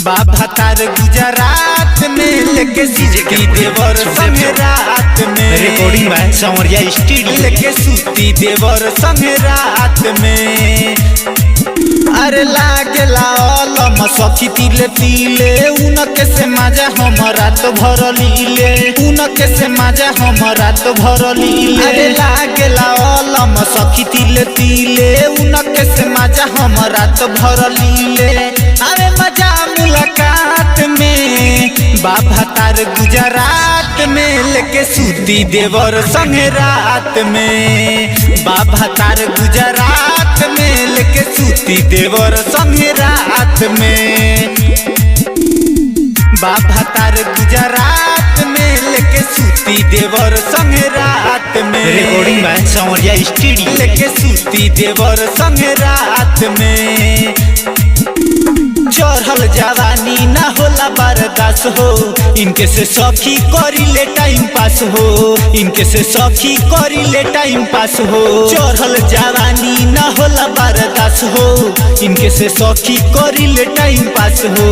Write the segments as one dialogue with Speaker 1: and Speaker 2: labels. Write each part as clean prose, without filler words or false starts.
Speaker 1: बाबा तार गुजरात में लेके सूती देवर संगे रात में
Speaker 2: रिकॉर्डिंग बाय संवरिया स्टूडियो
Speaker 1: लेके सूती देवर संगे रात में। अरे लागेला अलम सखी तिले तिले उनके से माजा हम रात भर लीले उनके से माजा हम रात भर लीले। अरे लागेला अलम सखी तिले तिले उनके से माजा हम रात भर लीले। अरे मजा मुलाकात में बाबा तार गुजरात में लेके सूती देवर संगे रात में बाबा तार गुजरात में लेके सूती देवर संगे रात में बाबा तार गुजरात में लेके सूती देवर संगे रात में
Speaker 2: रिकॉर्डिंग बाय संवरिया स्टूडियो
Speaker 1: लेके सूती देवर संगे रात में। चढ़ल जवानी ना होला बर्दाश्त हो इनके से सखी करी ले टाइम पास हो इनके से सखी करी ले टाइम पास हो। चढ़ल जवानी ना होला बर्दाश्त हो इनके से सखी करी ले टाइम पास हो।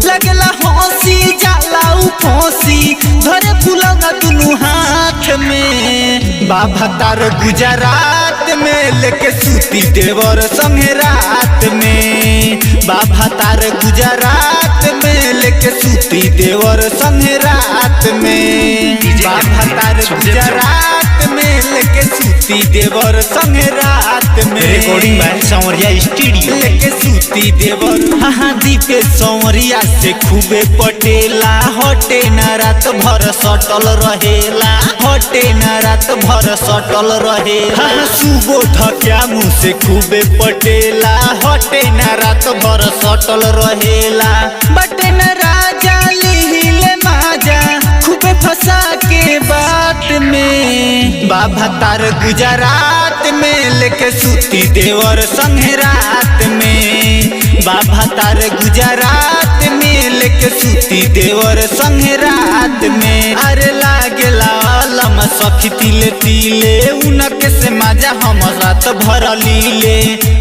Speaker 1: लगला हंसी जाला उ फंसी धरे फुलंगा दुनु हाथ में बाबा तार गुजरात में लेके सूती देवर संगे रात में बाबा तार गुजरात में लेके सूती देवर संगे रात में बाबा तार गुजरात में लेके सूती देवर संगे रात में।
Speaker 2: रिकॉर्डिंग बाय संवरिया स्टूडियो
Speaker 1: लेके सूती देवर हाँ दीपे संवरिया से खूबे पटेला हटे न रात भर सटल रहेला हटे न रात भर सटल रहेला। सुबोध क्या मुँह से खूबे पटेला हटे न रात भर सटल रहेला। बटे न राजा लिहिले माजा खूबे फंसा के बात में बाबा तार गुजरात में लेके सूती देवर संगे रात में बाबा तार गुजरात में लेके सूती देवर संगे रात में। अरे लागेला अलम सखी तिले तिले उनके से मजा हम रात भर लीले।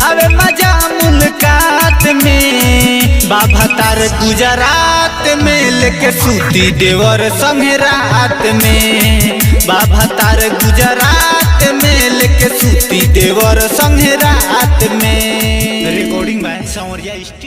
Speaker 1: अबे मजा मुलाकात में बाबा तार गुजरात में लेके सूती देवर संगे रात में बाबा तार गुजरात में लेके सूती देवर संगे रात में।
Speaker 2: Recording by Sanwariya studio.